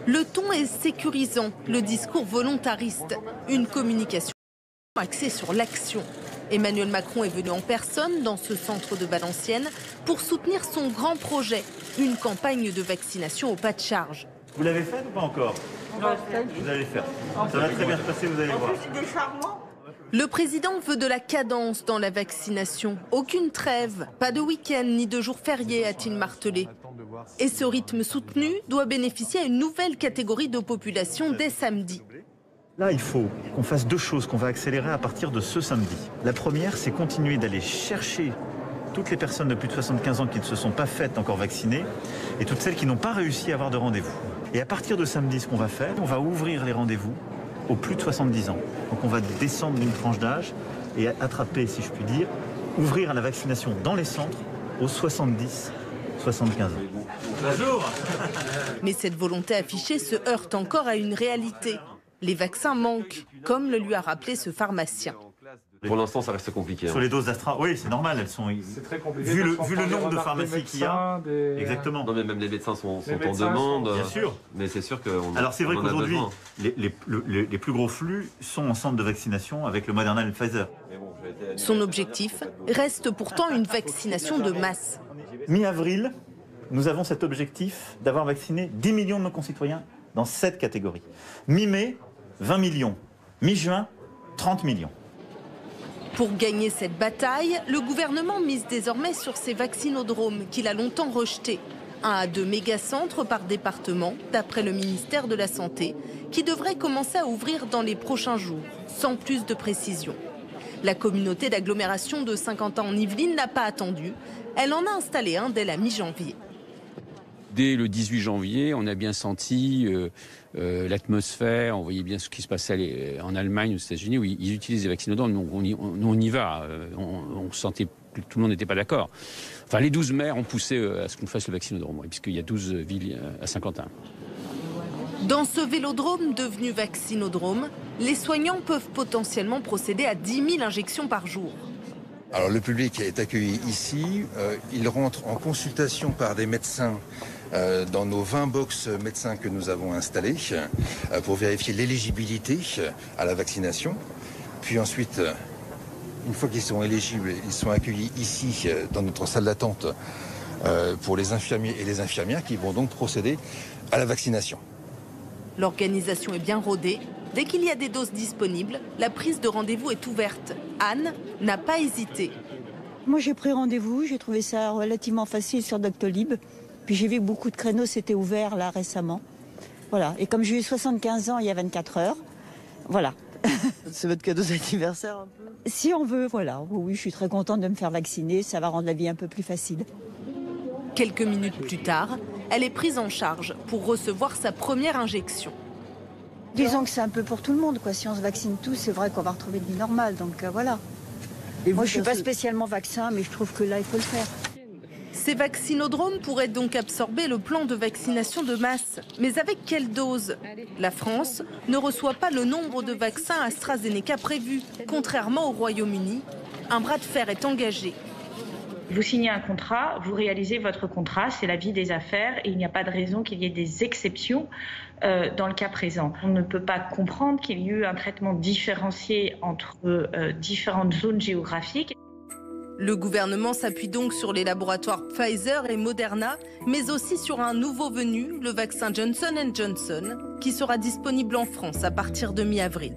Le ton est sécurisant, le discours volontariste, une communication axée sur l'action. Emmanuel Macron est venu en personne dans ce centre de Valenciennes pour soutenir son grand projet, une campagne de vaccination au pas de charge. Vous l'avez fait ou pas encore? Vous allez le faire. Ça va très bien se passer, vous allez voir. Le président veut de la cadence dans la vaccination. Aucune trêve, pas de week-end ni de jours fériés, a-t-il martelé. Et ce rythme soutenu doit bénéficier à une nouvelle catégorie de population dès samedi. Là, il faut qu'on fasse deux choses qu'on va accélérer à partir de ce samedi. La première, c'est continuer d'aller chercher toutes les personnes de plus de 75 ans qui ne se sont pas faites encore vacciner et toutes celles qui n'ont pas réussi à avoir de rendez-vous. Et à partir de samedi, ce qu'on va faire, on va ouvrir les rendez-vous aux plus de 70 ans. Donc on va descendre d'une tranche d'âge et attraper, si je puis dire, ouvrir à la vaccination dans les centres aux 70-75 ans. Bonjour. Mais cette volonté affichée se heurte encore à une réalité. Les vaccins manquent, comme le lui a rappelé ce pharmacien. Pour l'instant, ça reste compliqué. Sur les doses d'Astra, oui, c'est normal, elles sont. C'est très compliqué. Vu le nombre de pharmacies qu'il y a. Exactement. Non, mais même les médecins sont en demande. Bien sûr. Mais c'est sûr qu'on. Alors c'est vrai on en a qu'aujourd'hui, besoin. les plus gros flux sont en centre de vaccination avec le Moderna et le Pfizer. Son objectif reste pourtant une vaccination de masse. Mi-avril, nous avons cet objectif d'avoir vacciné 10 millions de nos concitoyens dans cette catégorie. Mi-mai, 20 millions. Mi-juin, 30 millions. Pour gagner cette bataille, le gouvernement mise désormais sur ces vaccinodromes qu'il a longtemps rejetés. 1 à 2 mégacentres par département, d'après le ministère de la Santé, qui devrait commencer à ouvrir dans les prochains jours, sans plus de précision. La communauté d'agglomération de Saint-Quentin-en-Yvelines n'a pas attendu. Elle en a installé un dès la mi-janvier. Dès le 18 janvier, on a bien senti l'atmosphère, on voyait bien ce qui se passait en Allemagne, aux États-Unis, où ils utilisent les vaccinodromes. Nous, on y va. On sentait que tout le monde n'était pas d'accord. Enfin, les 12 maires ont poussé à ce qu'on fasse le vaccinodrome, puisqu'il y a 12 villes à Saint-Quentin. Dans ce vélodrome devenu vaccinodrome, les soignants peuvent potentiellement procéder à 10 000 injections par jour. Alors le public est accueilli ici, il rentre en consultation par des médecins dans nos 20 box médecins que nous avons installés pour vérifier l'éligibilité à la vaccination. Puis ensuite, une fois qu'ils sont éligibles, ils sont accueillis ici dans notre salle d'attente pour les infirmiers et les infirmières qui vont donc procéder à la vaccination. L'organisation est bien rodée. Dès qu'il y a des doses disponibles, la prise de rendez-vous est ouverte. Anne n'a pas hésité. Moi, j'ai pris rendez-vous, j'ai trouvé ça relativement facile sur Doctolib. Puis j'ai vu que beaucoup de créneaux s'étaient ouverts là récemment. Voilà. Et comme j'ai eu 75 ans il y a 24 heures, voilà. C'est votre cadeau d'anniversaire un peu? Si on veut, voilà. Oui, je suis très contente de me faire vacciner, ça va rendre la vie un peu plus facile. Quelques minutes plus tard, elle est prise en charge pour recevoir sa première injection. Disons que c'est un peu pour tout le monde, quoi. Si on se vaccine tous, c'est vrai qu'on va retrouver une vie normale, donc voilà. Et moi, je suis pas spécialement vaccin, mais je trouve que là, il faut le faire. Ces vaccinodromes pourraient donc absorber le plan de vaccination de masse. Mais avec quelle dose? La France ne reçoit pas le nombre de vaccins AstraZeneca prévus. Contrairement au Royaume-Uni, un bras de fer est engagé. Vous signez un contrat, vous réalisez votre contrat, c'est la vie des affaires et il n'y a pas de raison qu'il y ait des exceptions dans le cas présent. On ne peut pas comprendre qu'il y ait eu un traitement différencié entre différentes zones géographiques. Le gouvernement s'appuie donc sur les laboratoires Pfizer et Moderna, mais aussi sur un nouveau venu, le vaccin Johnson & Johnson, qui sera disponible en France à partir de mi-avril.